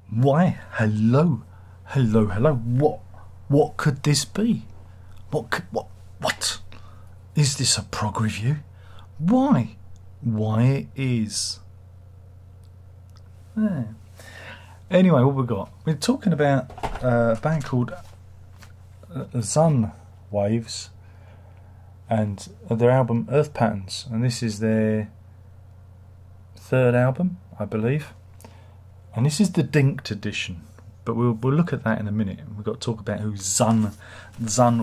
Why? Hello, hello, hello. What could this be? What? Is this a prog review? Why? Why it is? Yeah. Anyway, what we got? We're talking about a band called Szun Waves and their album Earth Patterns, and this is their third album, I believe. And this is the DINKED edition, but we'll look at that in a minute. We've got to talk about who Szun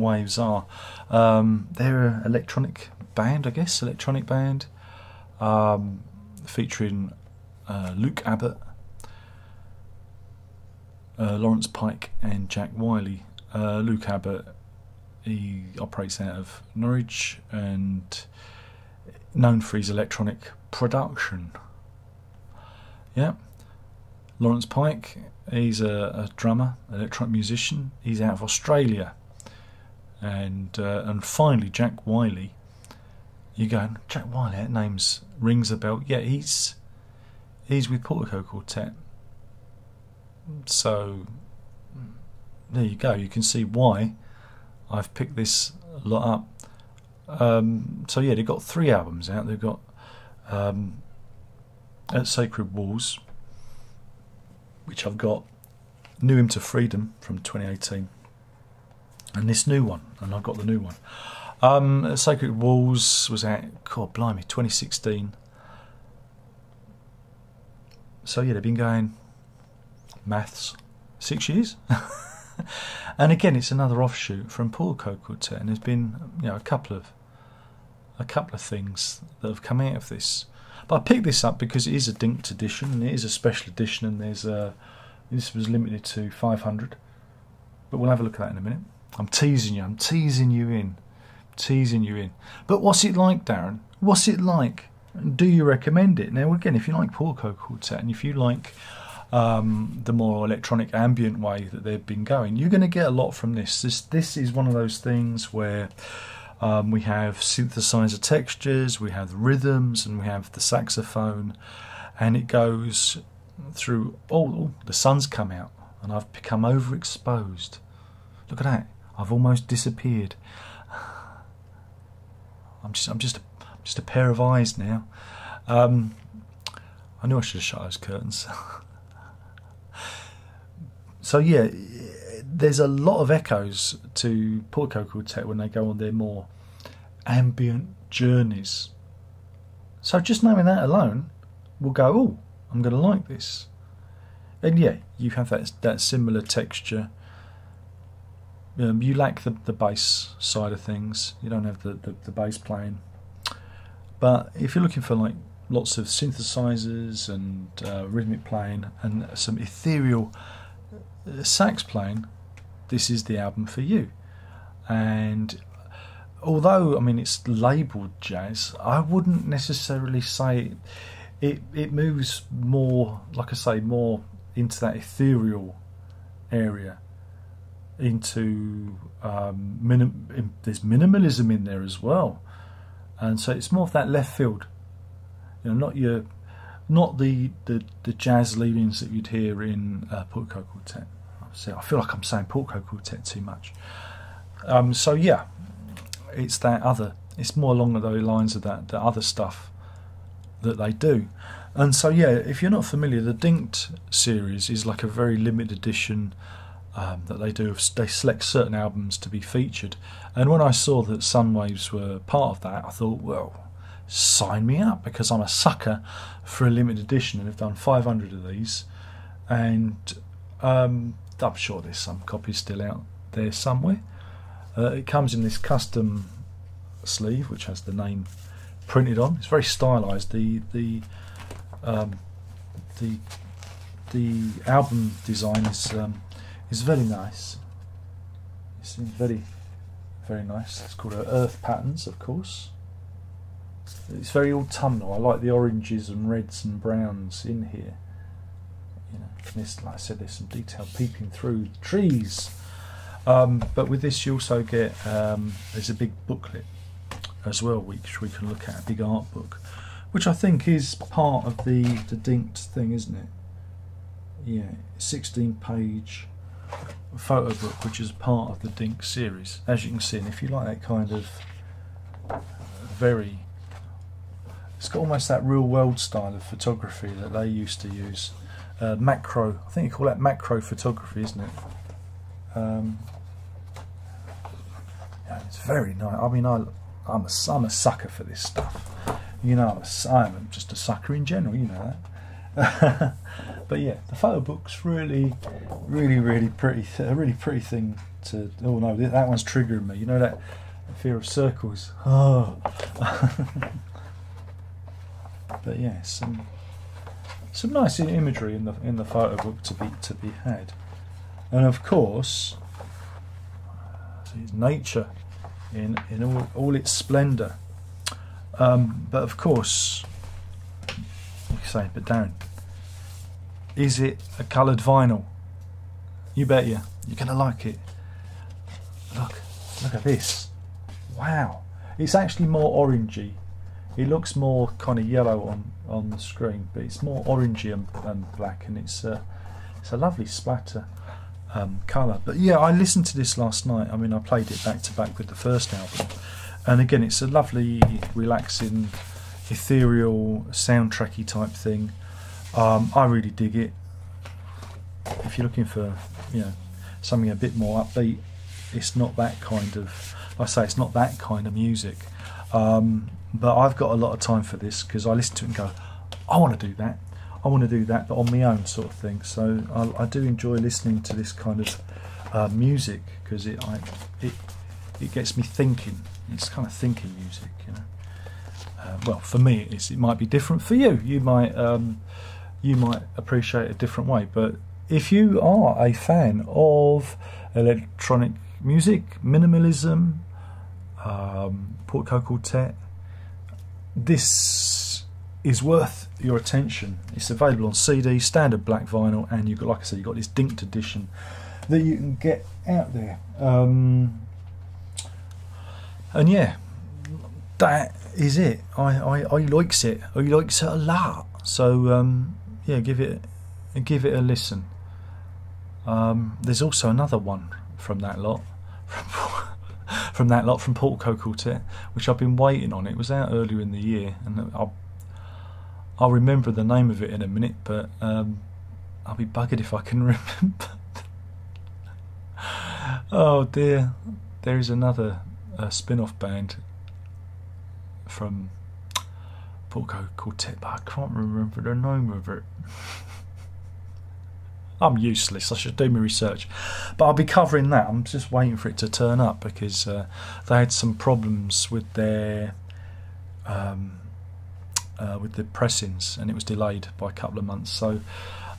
Waves are. They're an electronic band, I guess, featuring Luke Abbott, Lawrence Pike and Jack Wiley. Luke Abbott, he operates out of Norwich and known for his electronic production. Yeah. Lawrence Pike, he's a drummer, electronic musician. He's out of Australia. And finally, Jack Wiley. You go, Jack Wiley, that name rings a bell. Yeah, he's with Portico Quartet. So there you go. You can see why I've picked this lot up. So yeah, they've got 3 albums out. They've got At Sacred Walls, which I've got, New Hymn to Freedom from 2018, and this new one, and I've got the new one. Sacred Walls was out, God blimey, 2016. So yeah, they've been going, maths, 6 years. And again, it's another offshoot from Portico Quartet, and there's been, you know, a couple of things that have come out of this. But I picked this up because it is a DINKED edition, and it is a special edition, and there's this was limited to 500. But we'll have a look at that in a minute. I'm teasing you in. But what's it like, Darren? What's it like? Do you recommend it? Now, again, if you like Portico Quartet, and if you like the more electronic ambient way that they've been going, you're going to get a lot from this. This is one of those things where we have synthesizer textures, we have rhythms, and we have the saxophone, and it goes through all. The sun's come out, and I've become overexposed. Look at that! I've almost disappeared. I'm just a pair of eyes now. I knew I should have shut those curtains. So yeah, there's a lot of echoes to Portico Quartet when they go on their more ambient journeys. So just knowing that alone, we'll go, oh, I'm going to like this. And yeah, you have that similar texture. You lack the bass side of things. You don't have the bass playing. But if you're looking for like lots of synthesizers and rhythmic playing and some ethereal sax playing, this is the album for you. And although, I mean, it's labelled jazz, I wouldn't necessarily say it moves more, like I say, more into that ethereal area, into there's minimalism in there as well, and so it's more of that left field, you know, not the jazz leanings that you'd hear in Portico Quartet. So I feel like I'm saying Portico Quartet too much. So yeah, it's that other. It's more along those lines of that other stuff that they do. And so yeah, if you're not familiar, the DINKED series is like a very limited edition that they do. They select certain albums to be featured. And when I saw that Szun Waves were part of that, I thought, well, sign me up, because I'm a sucker for a limited edition, and they've done 500 of these, and I'm sure there's some copies still out there somewhere. It comes in this custom sleeve which has the name printed on. It's very stylized. The album design is very nice. It's very, very nice. It's called Earth Patterns, of course. It's very autumnal. I like the oranges and reds and browns in here. You know, this, like I said, there's some detail peeping through the trees. But with this, you also get there's a big booklet as well, which we can look at, a big art book, which I think is part of the DINKED thing, isn't it? yeah, 16-page photo book, which is part of the DINKED series, as you can see. And if you like that kind of very, it's got almost that real world style of photography that they used to use. Macro, I think you call that macro photography, isn't it? Yeah, it's very nice. I mean, I'm a sucker for this stuff. You know, I'm just a sucker in general, you know that. But yeah, the photo book's really pretty. A really pretty thing to. Oh no, that one's triggering me. You know that fear of circles. Oh. But yeah, some nice imagery in the photo book to be had, and of course, nature in all its splendour. But of course, you can say, but Darren, is it a coloured vinyl? You bet you're going to like it. Look at this. Wow. It's actually more orangey. It looks more kind of yellow on the screen, but it's more orangey and black, and it's a lovely splatter colour. But yeah, I listened to this last night. I mean, I played it back to back with the first album. And again, it's a lovely, relaxing, ethereal, soundtracky type thing. I really dig it. If you're looking for, you know, something a bit more upbeat, it's not that kind of. I say it's not that kind of music. But I've got a lot of time for this because I listen to it and go, I want to do that. I want to do that, but on my own sort of thing. So I do enjoy listening to this kind of music because it gets me thinking. It's kind of thinking music, you know. Well, for me, it might be different for you. You might appreciate it a different way. But if you are a fan of electronic music, minimalism, Portico Quartet, this is worth your attention. It's available on CD, standard black vinyl, and you've got, like I said, you've got this DINKED edition that you can get out there. And yeah, that is it. I likes it. I likes it a lot. So yeah, give it a listen. There's also another one from that lot, from Portico Quartet, which I've been waiting on. It was out earlier in the year, and I'll remember the name of it in a minute. But I'll be buggered if I can remember. Oh dear, there is another spin-off band from Portico Quartet, but I can't remember the name of it. I'm useless. I should do my research, but I'll be covering that. I'm just waiting for it to turn up because they had some problems with their pressings, and it was delayed by a couple of months. So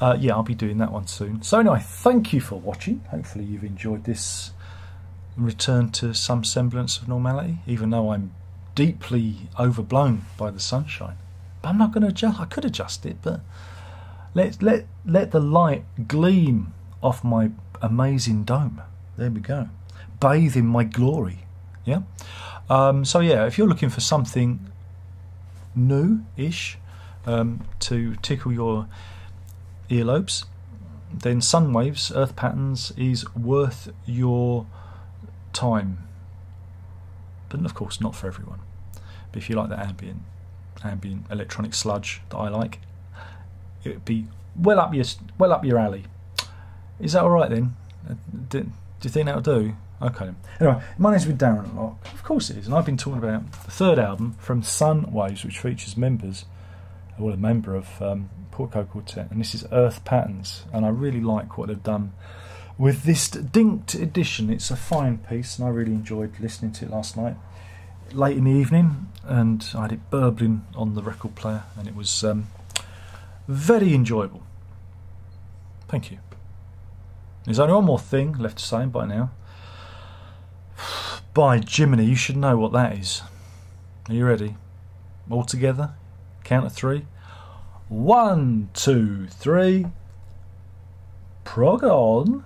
yeah, I'll be doing that one soon. So anyway, thank you for watching. Hopefully you've enjoyed this return to some semblance of normality, even though I'm deeply overblown by the sunshine. But I'm not going to adjust. I could adjust it, but let the light gleam off my amazing dome. There we go. Bathe in my glory. Yeah. So yeah, if you're looking for something new-ish to tickle your earlobes, then Sunwaves Earth Patterns is worth your time. But of course not for everyone. But if you like the ambient electronic sludge that I like, it would be well up your alley. Is that all right then? Do you think that'll do? Okay. Anyway, my name's Darren Locke. Of course it is, and I've been talking about the third album from Sunwaves, which features a member of Portico Quartet, and this is Earth Patterns, and I really like what they've done with this DINKED edition. It's a fine piece, and I really enjoyed listening to it last night, late in the evening, and I had it burbling on the record player, and it was very enjoyable. Thank you. There's only one more thing left to say by now. By Jiminy, you should know what that is. Are you ready? All together? Count of 3. 1, 2, 3. Prog on.